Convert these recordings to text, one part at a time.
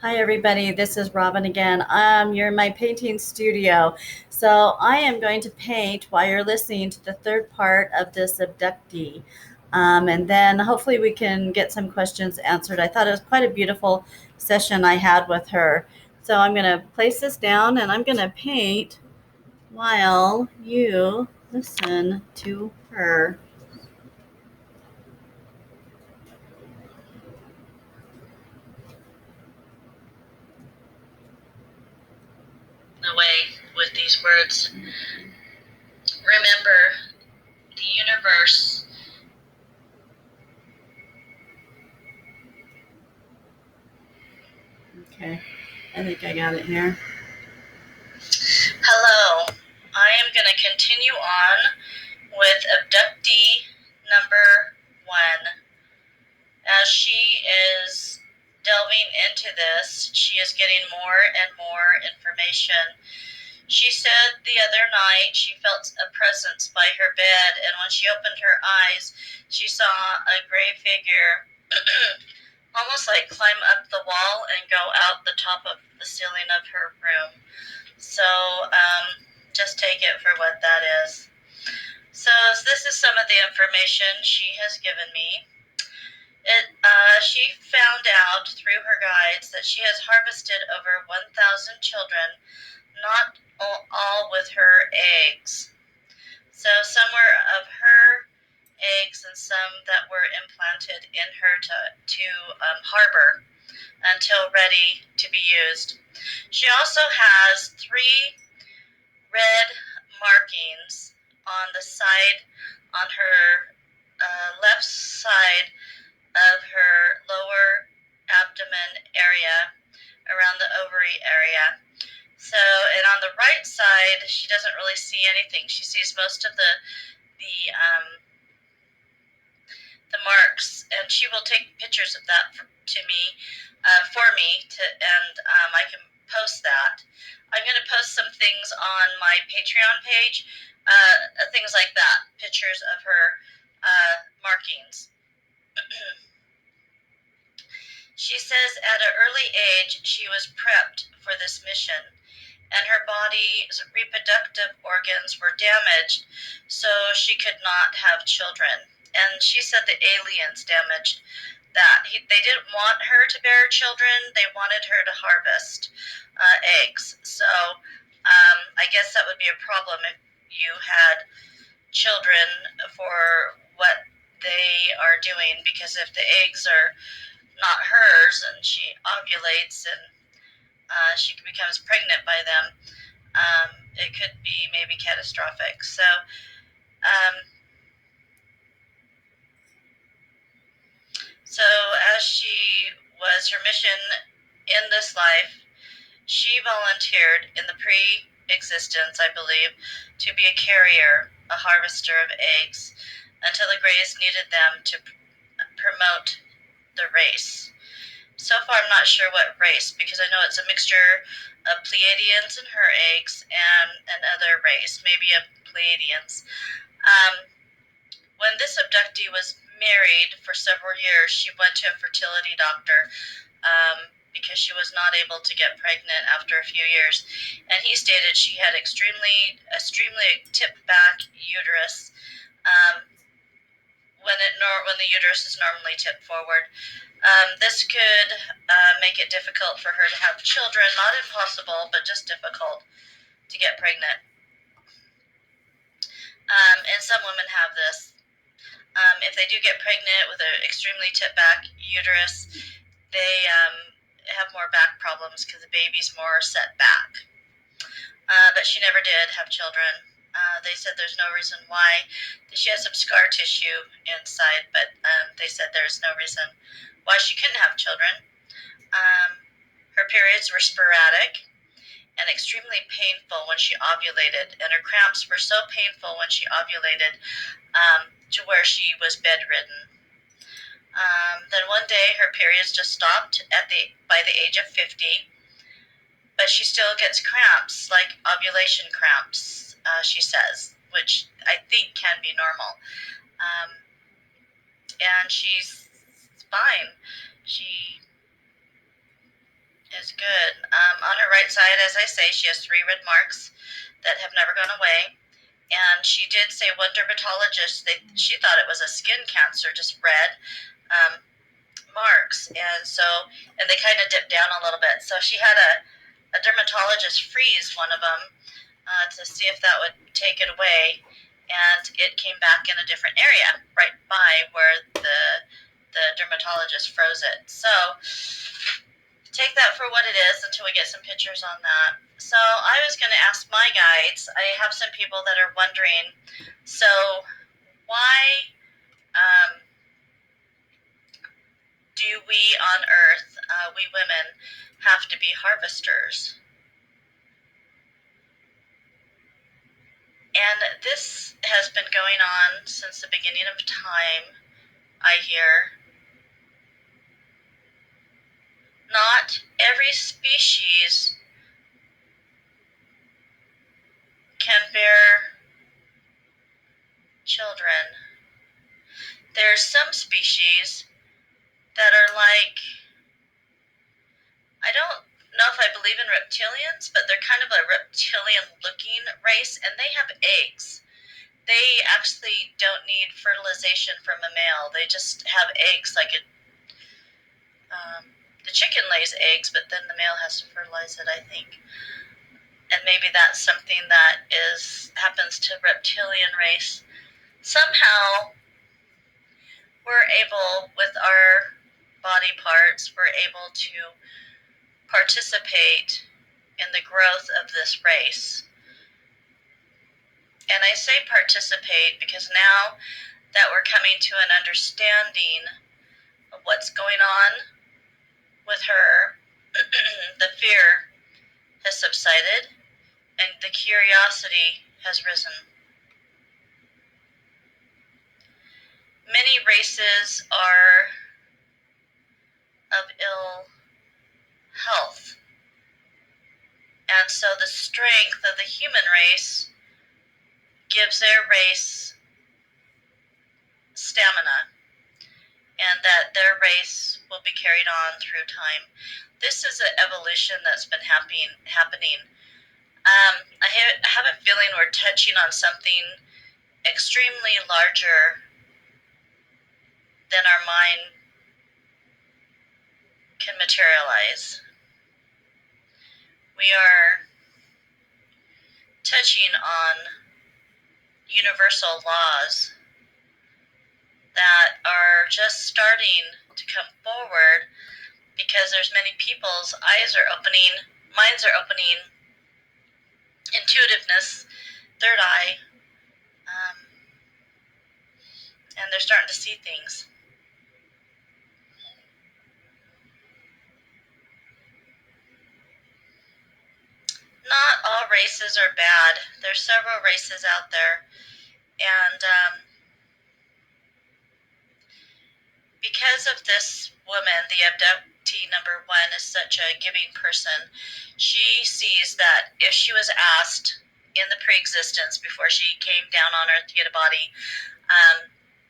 Hi everybody, this is Robin again. You're in my painting studio. So I am going to paint while you're listening to the third part of this abductee. And then hopefully we can get some questions answered. I thought it was quite a beautiful session I had with her. So I'm going to place this down and I'm going to paint while you listen to her. Away with these words. Remember, the universe. Okay, I think I got it here. Hello, I am going to continue on with abductee number 1. As she is delving into this, she is getting more and more information. She said the other night she felt a presence by her bed, and when she opened her eyes, she saw a gray figure almost like climb up the wall and go out the top of the ceiling of her room. So just take it for what that is. So this is some of the information she has given me. She found out through her guides that she has harvested over 1,000 children, not all with her eggs. So some were of her eggs and some that were implanted in her to harbor until ready to be used. She also has 3 red markings on the side, on her left side of her lower abdomen area, around the ovary area. So, and on the right side, she doesn't really see anything. She sees most of the marks, and she will take pictures of that for me, and I can post that. I'm going to post some things on my Patreon page, things like that, pictures of her markings. She says at an early age she was prepped for this mission, and her body's reproductive organs were damaged, so she could not have children. And she said the aliens damaged that. They didn't want her to bear children. They wanted her to harvest eggs. So I guess that would be a problem if you had children for what they are doing, because if the eggs are not hers and she ovulates and she becomes pregnant by them, it could be maybe catastrophic. So as she was her mission in this life, she volunteered in the pre-existence, I believe, to be a carrier, a harvester of eggs, until the Greys needed them to promote the race. So far, I'm not sure what race, because I know it's a mixture of Pleiadians in her eggs and another race, maybe a Pleiadians. When this abductee was married for several years, she went to a fertility doctor because she was not able to get pregnant after a few years. And he stated she had extremely tipped back uterus when the uterus is normally tipped forward. This could make it difficult for her to have children. Not impossible, but just difficult to get pregnant. And some women have this. If they do get pregnant with an extremely tipped back uterus, they have more back problems because the baby's more set back. But she never did have children. They said there's no reason why. She has some scar tissue inside, but they said there's no reason why she couldn't have children. Her periods were sporadic and extremely painful when she ovulated, and her cramps were so painful when she ovulated to where she was bedridden. Then one day her periods just stopped by the age of 50, but she still gets cramps, like ovulation cramps, she says, which I think can be normal. And she's fine. She is good. On her right side, as I say, she has 3 red marks that have never gone away. And she did say one dermatologist, she thought it was a skin cancer, just red marks. And they kind of dipped down a little bit. So she had a dermatologist freeze one of them to see if that would take it away. And it came back in a different area, right by where the dermatologist froze it. So take that for what it is until we get some pictures on that. So I was going to ask my guides. I have some people that are wondering, so why do we on Earth, we women, have to be harvesters? And this has been going on since the beginning of time, I hear. Not every species can bear children. There's some species that are like, I don't know if I believe in reptilians, but they're kind of a reptilian-looking race, and they have eggs. They actually don't need fertilization from a male. They just have eggs like it. The chicken lays eggs, but then the male has to fertilize it, I think. And maybe that's something that happens to reptilian race. Somehow, we're able, with our body parts, we're able to participate in the growth of this race. And I say participate because now that we're coming to an understanding of what's going on with her, the fear has subsided and the curiosity has risen. Many races are of ill health. And so the strength of the human race gives their race stamina, and that their race will be carried on through time. This is an evolution that's been happening. I have a feeling we're touching on something extremely larger than our mind can materialize. We are touching on universal laws that are just starting to come forward because there's many people's eyes are opening, minds are opening, intuitiveness, third eye, and they're starting to see things. Not all races are bad. There's several races out there, and because of this woman, the abductee number 1 is such a giving person, she sees that if she was asked in the pre-existence before she came down on Earth to get a body,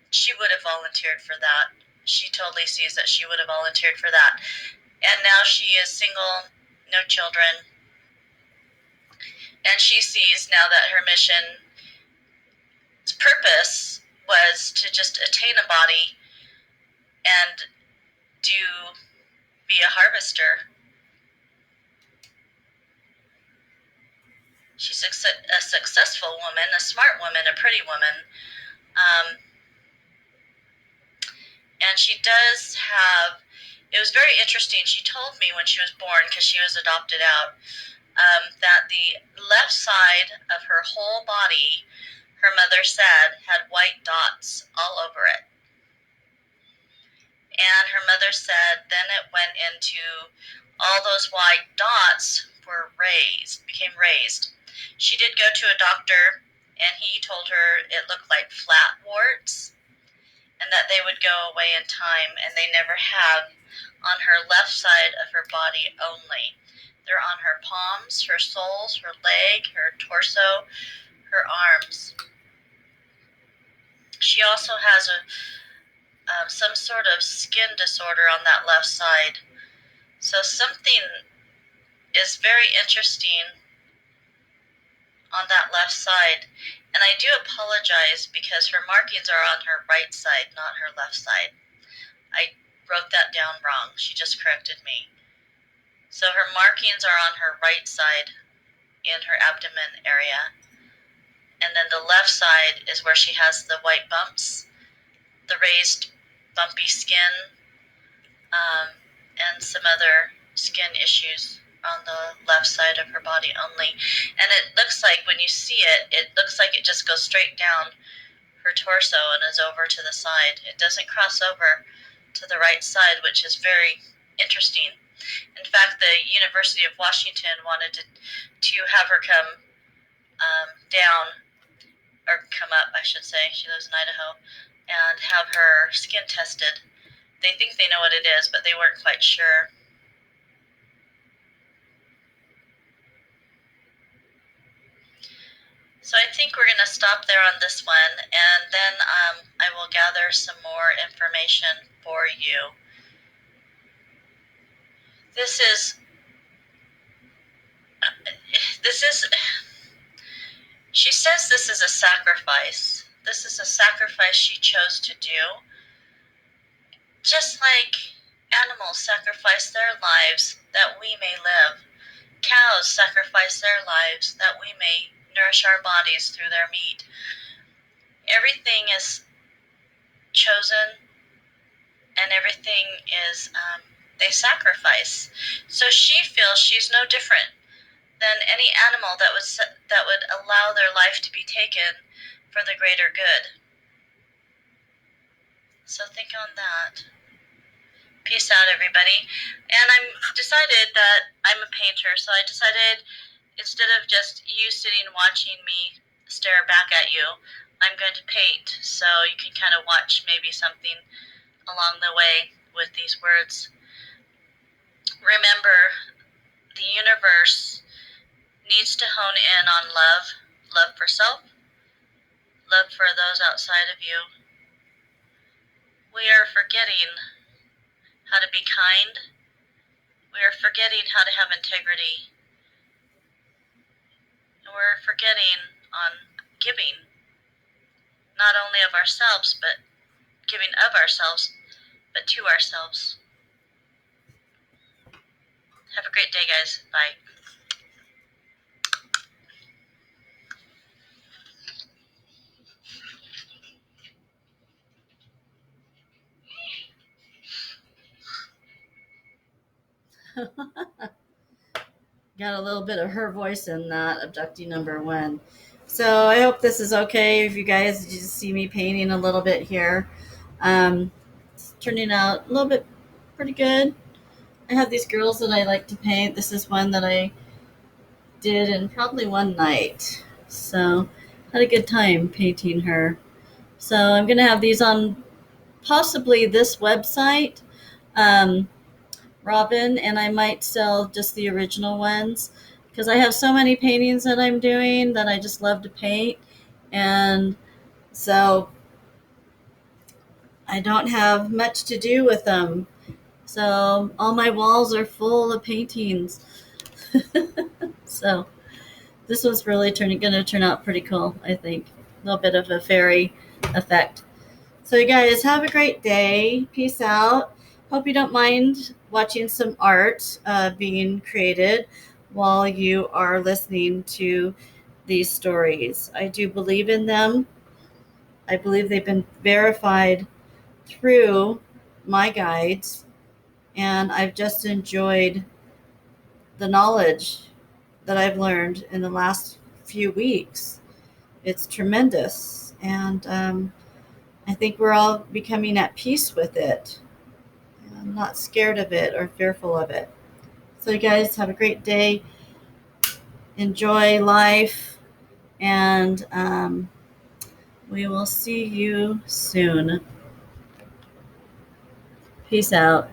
she would have volunteered for that. She totally sees that she would have volunteered for that. And now she is single, no children, and she sees now that her mission's purpose was to just attain a body and be a harvester. She's a successful woman, a smart woman, a pretty woman. And she does have, it was very interesting. She told me when she was born, because she was adopted out, that the left side of her whole body, her mother said, had white dots all over it. And her mother said then it went into, all those white dots became raised. She did go to a doctor, and he told her it looked like flat warts, and that they would go away in time, and they never have, on her left side of her body only. They're on her palms, her soles, her leg, her torso, her arms. She also has some sort of skin disorder on that left side. So something is very interesting on that left side. And I do apologize because her markings are on her right side, not her left side. I wrote that down wrong. She just corrected me. So her markings are on her right side in her abdomen area. And then the left side is where she has the white bumps, the raised bumpy skin, and some other skin issues on the left side of her body only. And it looks like, when you see it, it looks like it just goes straight down her torso and is over to the side. It doesn't cross over to the right side, which is very interesting. In fact, the University of Washington wanted to have her come down, or come up, I should say. She lives in Idaho, and have her skin tested. They think they know what it is, but they weren't quite sure. So I think we're going to stop there on this one, and then I will gather some more information for you. This is, she says this is a sacrifice. This is a sacrifice she chose to do. Just like animals sacrifice their lives that we may live. Cows sacrifice their lives that we may nourish our bodies through their meat. Everything is chosen, and everything is, they sacrifice. So she feels she's no different than any animal that would allow their life to be taken for the greater good. So think on that. Peace out, everybody. And I'm decided that I'm a painter, so I decided, instead of just you sitting watching me stare back at you, I'm going to paint, so you can kind of watch maybe something along the way with these words. Remember, the universe needs to hone in on love, love for self, love for those outside of you. We are forgetting how to be kind. We are forgetting how to have integrity. And we're forgetting on giving, not only of ourselves, but giving of ourselves, but to ourselves. Have a great day, guys. Bye. Got a little bit of her voice in that abductee number 1. So I hope this is okay. If you guys just see me painting a little bit here, it's turning out a little bit pretty good. I have these girls that I like to paint. This is one that I did in probably one night. So had a good time painting her. So I'm going to have these on possibly this website, Robin, and I might sell just the original ones because I have so many paintings that I'm doing that I just love to paint. And so I don't have much to do with them. So all my walls are full of paintings. So this one's really going to turn out pretty cool, I think. A little bit of a fairy effect. So you guys have a great day. Peace out. Hope you don't mind watching some art being created while you are listening to these stories. I do believe in them. I believe they've been verified through my guides, and I've just enjoyed the knowledge that I've learned in the last few weeks. It's tremendous, and I think we're all becoming at peace with it. I'm not scared of it or fearful of it. So you guys have a great day. Enjoy life, and we will see you soon. Peace out.